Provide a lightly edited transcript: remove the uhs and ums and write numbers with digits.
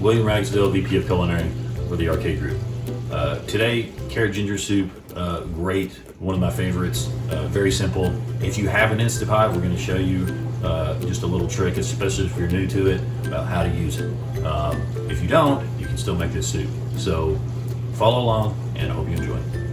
William Ragsdale, VP of Culinary for the Arcade Group. Today, carrot ginger soup, great, one of my favorites, very simple. If you have an InstantPot, we're going to show you just a little trick, especially if you're new to it, about how to use it. If you don't, you can still make this soup. So follow along, and I hope you enjoy it.